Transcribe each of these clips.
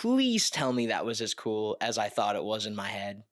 Please tell me that was as cool as I thought it was in my head.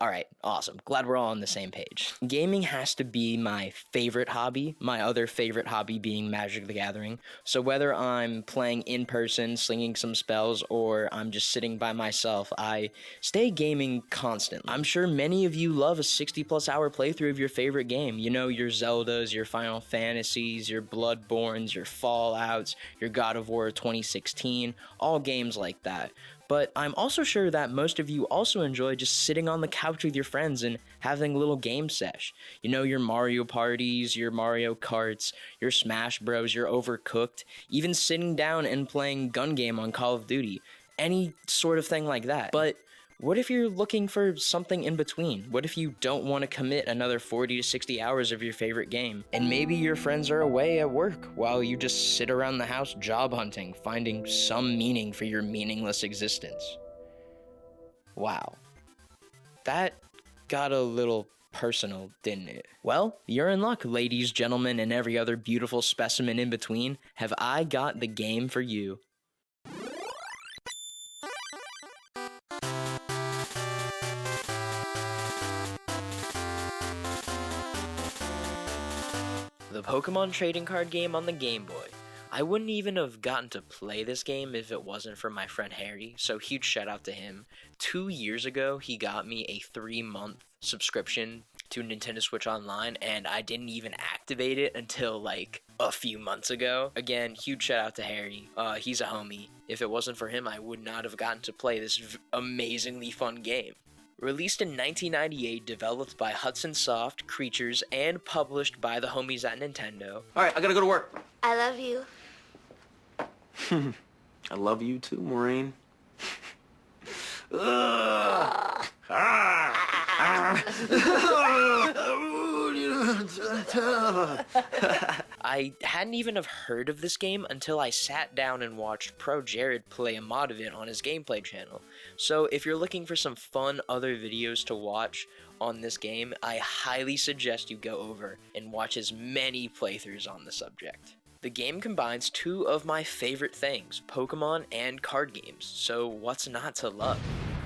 Alright, awesome. Glad we're all on the same page. Gaming has to be my favorite hobby, my other favorite hobby being Magic the Gathering. So whether I'm playing in person, slinging some spells, or I'm just sitting by myself, I stay gaming constantly. I'm sure many of you love a 60+ hour playthrough of your favorite game. You know, your Zeldas, your Final Fantasies, your Bloodborns, your Fallouts, your God of War 2016, all games like that. But I'm also sure that most of you also enjoy just sitting on the couch with your friends and having a little game sesh. You know, your Mario parties, your Mario Karts, your Smash Bros, your Overcooked, even sitting down and playing gun game on Call of Duty. Any sort of thing like that. But what if you're looking for something in between? What if you don't want to commit another 40 to 60 hours of your favorite game? And maybe your friends are away at work while you just sit around the house job hunting, finding some meaning for your meaningless existence. Wow. That got a little personal, didn't it? Well, you're in luck, ladies, gentlemen, and every other beautiful specimen in between. Have I got the game for you? The Pokemon trading card game on the Game Boy. I wouldn't even have gotten to play this game if it wasn't for my friend Harry, so huge shout out to him. 2 years ago, he got me a 3-month subscription to Nintendo Switch Online, and I didn't even activate it until like a few months ago. Again, huge shout out to Harry. He's a homie. If it wasn't for him, I would not have gotten to play this amazingly fun game. Released in 1998, developed by Hudson Soft, Creatures, and published by the homies at Nintendo. Alright, I gotta go to work. I love you. I love you too, Maureen. Ugh. I hadn't even have heard of this game until I sat down and watched Pro Jared play a mod of it on his gameplay channel. So if you're looking for some fun other videos to watch on this game, I highly suggest you go over and watch as many playthroughs on the subject. The game combines two of my favorite things, Pokemon and card games, so what's not to love?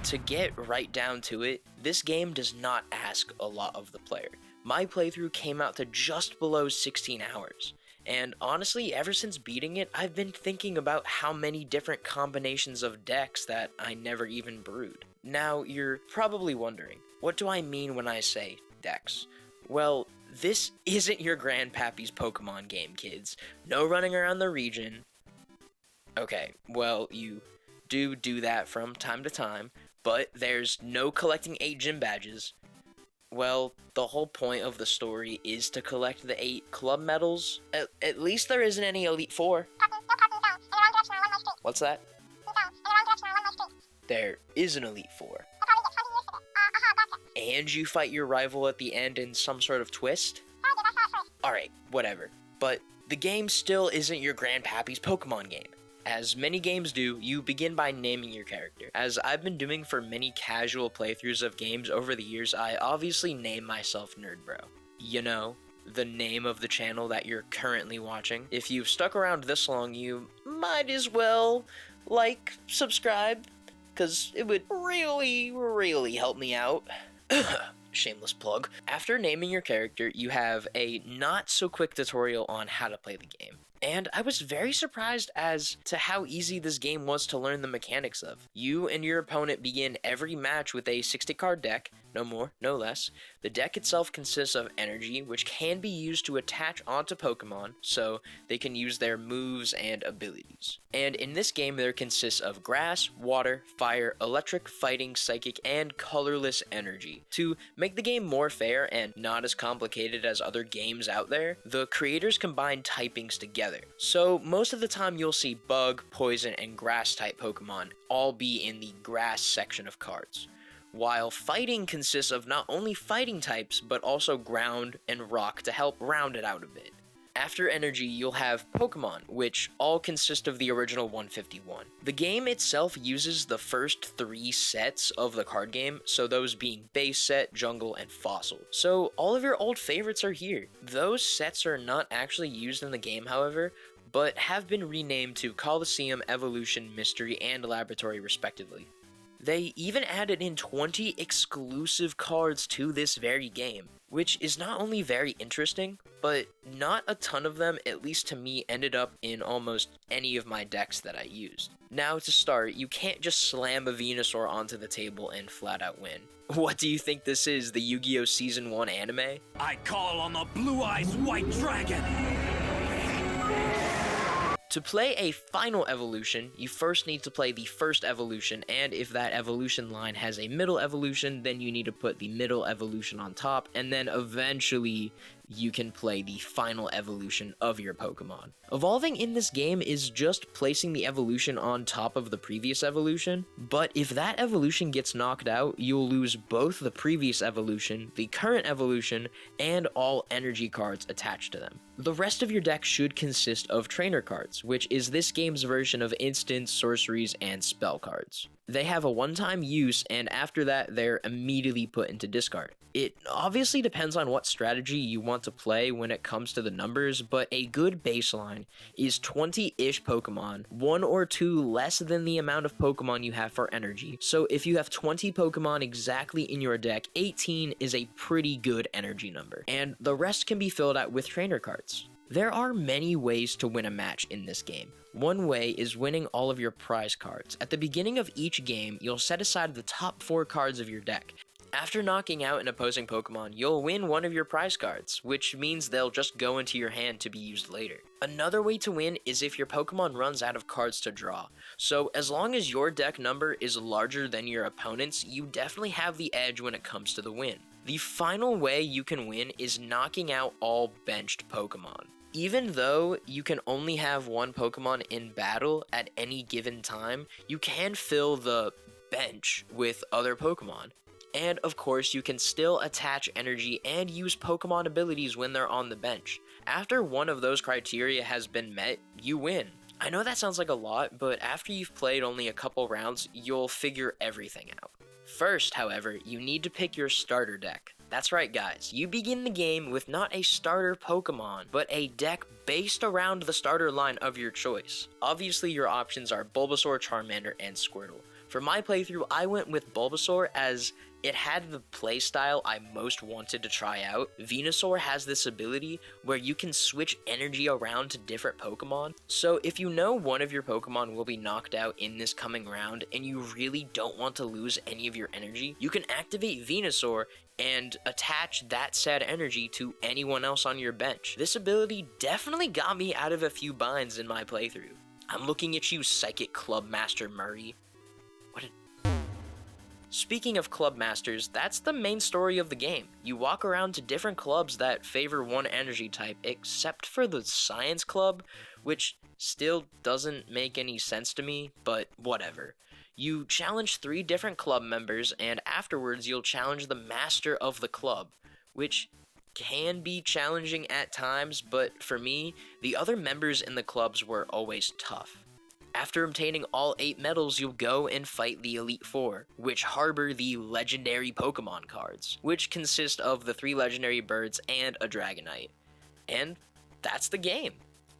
To get right down to it, this game does not ask a lot of the player. My playthrough came out to just below 16 hours, and honestly, ever since beating it, I've been thinking about how many different combinations of decks that I never even brewed. Now, you're probably wondering, what do I mean when I say decks? Well, this isn't your grandpappy's Pokemon game, kids. No running around the region. Okay, well, you do that from time to time, but there's no collecting 8 gym badges. Well, the whole point of the story is to collect the 8 club medals. At least there isn't any Elite Four. What's that? There is an Elite Four. And you fight your rival at the end in some sort of twist? Alright, whatever. But the game still isn't your grandpappy's Pokemon game. As many games do, you begin by naming your character. As I've been doing for many casual playthroughs of games over the years, I obviously name myself NerdBro. You know, the name of the channel that you're currently watching. If you've stuck around this long, you might as well like, subscribe, because it would really help me out. Shameless plug. After naming your character, you have a not-so-quick tutorial on how to play the game. And I was very surprised as to how easy this game was to learn the mechanics of. You and your opponent begin every match with a 60-card deck, no more, no less. The deck itself consists of energy, which can be used to attach onto Pokemon, so they can use their moves and abilities. And in this game, there consists of grass, water, fire, electric, fighting, psychic, and colorless energy. To make the game more fair and not as complicated as other games out there, the creators combined typings together. So most of the time you'll see bug, poison, and grass type Pokemon all be in the grass section of cards, while fighting consists of not only fighting types but also ground and rock to help round it out a bit. After energy, you'll have Pokemon, which all consist of the original 151. The game itself uses the first 3 sets of the card game, so those being base set, jungle, and fossil. So all of your old favorites are here. Those sets are not actually used in the game, however, but have been renamed to Coliseum, Evolution, Mystery, and Laboratory respectively. They even added in 20 exclusive cards to this very game, which is not only very interesting, but not a ton of them, at least to me, ended up in almost any of my decks that I used. Now to start, you can't just slam a Venusaur onto the table and flat out win. What do you think this is, the Yu-Gi-Oh! Season 1 anime? I call on the Blue Eyes White Dragon! To play a final evolution, you first need to play the first evolution, and if that evolution line has a middle evolution, then you need to put the middle evolution on top, and then eventually you can play the final evolution of your Pokemon. Evolving in this game is just placing the evolution on top of the previous evolution, but if that evolution gets knocked out, you'll lose both the previous evolution, the current evolution, and all energy cards attached to them. The rest of your deck should consist of trainer cards, which is this game's version of instants, sorceries, and spell cards. They have a one-time use, and after that, they're immediately put into discard. It obviously depends on what strategy you want to play when it comes to the numbers, but a good baseline is 20-ish Pokemon, 1 or 2 less than the amount of Pokemon you have for energy. So if you have 20 Pokemon exactly in your deck, 18 is a pretty good energy number, and the rest can be filled out with trainer cards. There are many ways to win a match in this game. One way is winning all of your prize cards. At the beginning of each game, you'll set aside the top 4 cards of your deck. After knocking out an opposing Pokemon, you'll win one of your prize cards, which means they'll just go into your hand to be used later. Another way to win is if your Pokemon runs out of cards to draw. So as long as your deck number is larger than your opponent's, you definitely have the edge when it comes to the win. The final way you can win is knocking out all benched Pokemon. Even though you can only have one Pokemon in battle at any given time, you can fill the bench with other Pokemon. And of course, you can still attach energy and use Pokemon abilities when they're on the bench. After one of those criteria has been met, you win. I know that sounds like a lot, but after you've played only a couple rounds, you'll figure everything out. First, however, you need to pick your starter deck. That's right, guys, you begin the game with not a starter Pokemon, but a deck based around the starter line of your choice. Obviously, your options are Bulbasaur, Charmander, and Squirtle. For my playthrough, I went with Bulbasaur as it had the playstyle I most wanted to try out. Venusaur has this ability where you can switch energy around to different Pokemon. So if you know one of your Pokemon will be knocked out in this coming round and you really don't want to lose any of your energy, you can activate Venusaur and attach that said energy to anyone else on your bench. This ability definitely got me out of a few binds in my playthrough. I'm looking at you, Psychic Club Master Murray. Speaking of club masters, that's the main story of the game. You walk around to different clubs that favor one energy type, except for the Science Club, which still doesn't make any sense to me, but whatever. You challenge 3 different club members, and afterwards you'll challenge the master of the club, which can be challenging at times, but for me, the other members in the clubs were always tough. After obtaining all 8 medals, you'll go and fight the Elite Four, which harbor the legendary Pokemon cards, which consist of the 3 legendary birds and a Dragonite. And that's the game.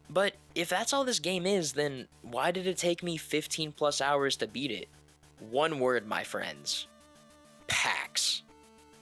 But if that's all this game is, then why did it take me 15 plus hours to beat it? One word, my friends. Packs.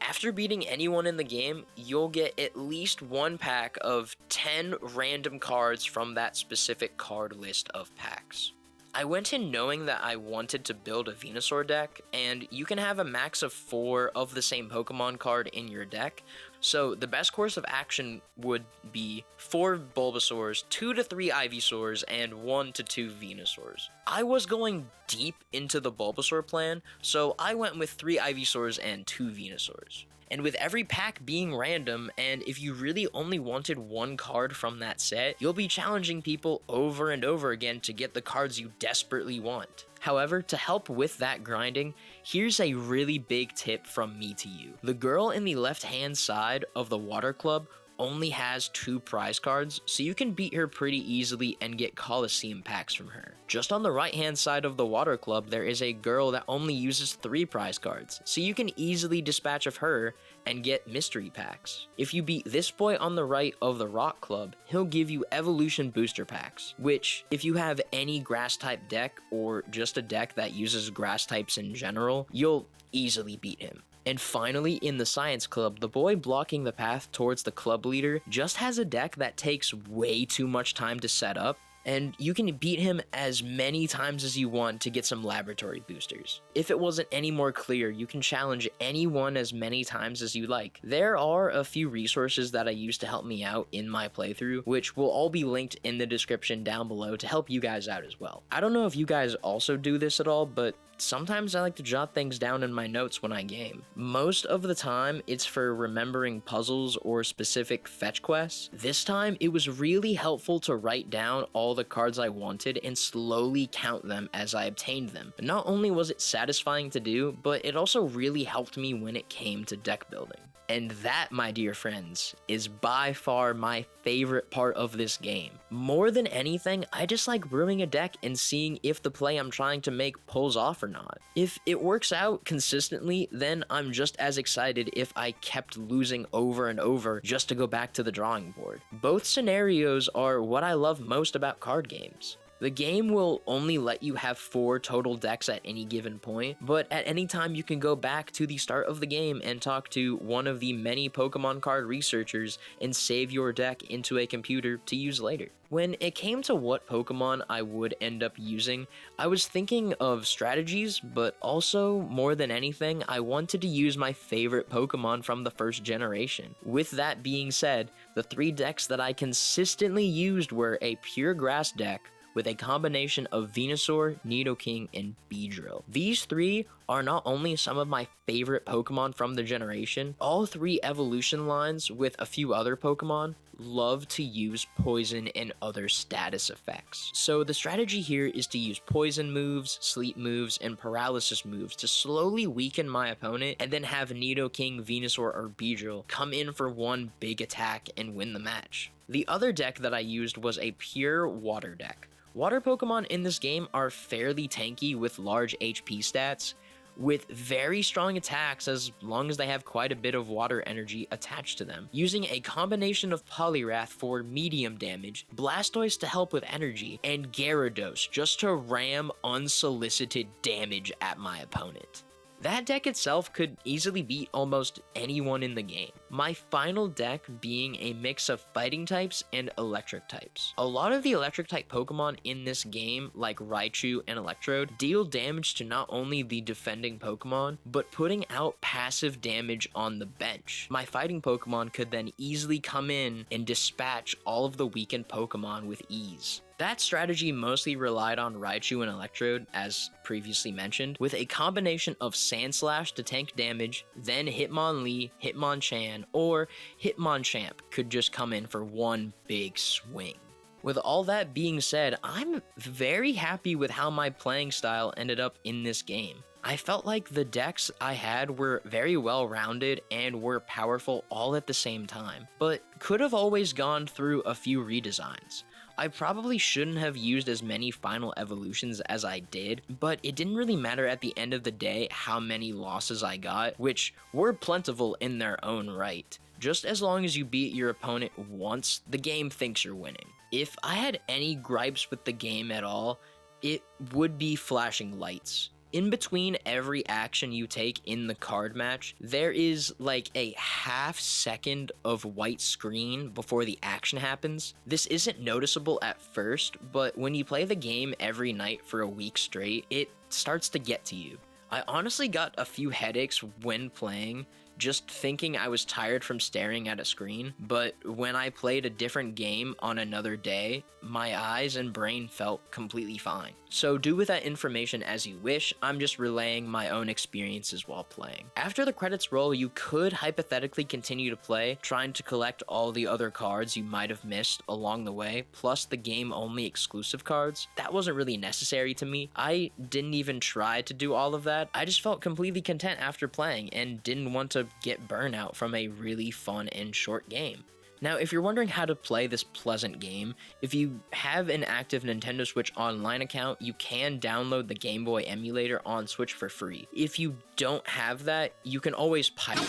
After beating anyone in the game, you'll get at least 1 pack of 10 random cards from that specific card list of packs. I went in knowing that I wanted to build a Venusaur deck, and you can have a max of 4 of the same Pokemon card in your deck, so the best course of action would be 4 Bulbasaurs, 2 to 3 Ivysaurs, and 1 to 2 Venusaurs. I was going deep into the Bulbasaur plan, so I went with 3 Ivysaurs and 2 Venusaurs. And with every pack being random, and if you really only wanted 1 card from that set, you'll be challenging people over and over again to get the cards you desperately want. However, to help with that grinding, here's a really big tip from me to you. The girl in the left-hand side of the water club only has 2 prize cards, so you can beat her pretty easily and get Coliseum packs from her. Just on the right hand side of the water club, there is a girl that only uses 3 prize cards, so you can easily dispatch of her and get mystery packs. If you beat this boy on the right of the rock club, he'll give you evolution booster packs, which if you have any grass type deck or just a deck that uses grass types in general, you'll easily beat him. And finally, in the science club, the boy blocking the path towards the club leader just has a deck that takes way too much time to set up, and you can beat him as many times as you want to get some laboratory boosters. If it wasn't any more clear, you can challenge anyone as many times as you like. There are a few resources that I use to help me out in my playthrough, which will all be linked in the description down below to help you guys out as well. I don't know if you guys also do this at all, but sometimes I like to jot things down in my notes when I game. Most of the time, it's for remembering puzzles or specific fetch quests. This time, it was really helpful to write down all the cards I wanted and slowly count them as I obtained them. But not only was it satisfying to do, but it also really helped me when it came to deck building. And that, my dear friends, is by far my favorite part of this game. More than anything, I just like brewing a deck and seeing if the play I'm trying to make pulls off or not. If it works out consistently, then I'm just as excited if I kept losing over and over just to go back to the drawing board. Both scenarios are what I love most about card games. The game will only let you have 4 total decks at any given point, but at any time you can go back to the start of the game and talk to one of the many Pokemon card researchers and save your deck into a computer to use later. When it came to what Pokemon I would end up using, I was thinking of strategies, but also, more than anything, I wanted to use my favorite Pokemon from the first generation. With that being said, the 3 decks that I consistently used were a pure grass deck, with a combination of Venusaur, Nidoking, and Beedrill. These 3 are not only some of my favorite Pokemon from the generation, all 3 evolution lines with a few other Pokemon love to use poison and other status effects. So the strategy here is to use poison moves, sleep moves, and paralysis moves to slowly weaken my opponent and then have Nidoking, Venusaur, or Beedrill come in for one big attack and win the match. The other deck that I used was a pure water deck. Water Pokemon in this game are fairly tanky with large HP stats, with very strong attacks as long as they have quite a bit of water energy attached to them. Using a combination of Poliwrath for medium damage, Blastoise to help with energy, and Gyarados just to ram unsolicited damage at my opponent. That deck itself could easily beat almost anyone in the game. My final deck being a mix of fighting types and electric types. A lot of the electric type Pokemon in this game, like Raichu and Electrode, deal damage to not only the defending Pokemon, but putting out passive damage on the bench. My fighting Pokemon could then easily come in and dispatch all of the weakened Pokemon with ease. That strategy mostly relied on Raichu and Electrode, as previously mentioned, with a combination of Sandslash to tank damage, then Hitmonlee, Hitmonchan, or Hitmonchamp could just come in for one big swing. With all that being said, I'm very happy with how my playing style ended up in this game. I felt like the decks I had were very well rounded and were powerful all at the same time, but could have always gone through a few redesigns. I probably shouldn't have used as many final evolutions as I did, but it didn't really matter at the end of the day how many losses I got, which were plentiful in their own right. Just as long as you beat your opponent once, the game thinks you're winning. If I had any gripes with the game at all, it would be flashing lights. In between every action you take in the card match, there is like a half second of white screen before the action happens. This isn't noticeable at first, but when you play the game every night for a week straight, it starts to get to you. I honestly got a few headaches when playing, just thinking I was tired from staring at a screen, but when I played a different game on another day, my eyes and brain felt completely fine. So do with that information as you wish, I'm just relaying my own experiences while playing. After the credits roll, you could hypothetically continue to play, trying to collect all the other cards you might have missed along the way, plus the game-only exclusive cards. That wasn't really necessary to me. I didn't even try to do all of that. I just felt completely content after playing and didn't want to get burnout from a really fun and short game. Now, if you're wondering how to play this pleasant game, if you have an active Nintendo Switch Online account, you can download the Game Boy emulator on Switch for free. If you don't have that, you can always pirate.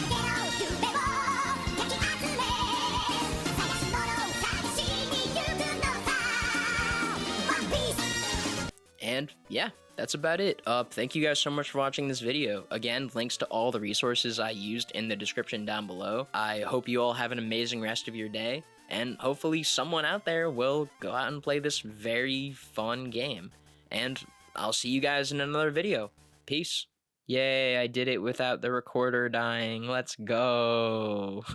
And yeah, that's about it. Thank you guys so much for watching this video. Again, links to all the resources I used in the description down below. I hope you all have an amazing rest of your day, and hopefully someone out there will go out and play this very fun game. And I'll see you guys in another video. Peace. Yay, I did it without the recorder dying. Let's go.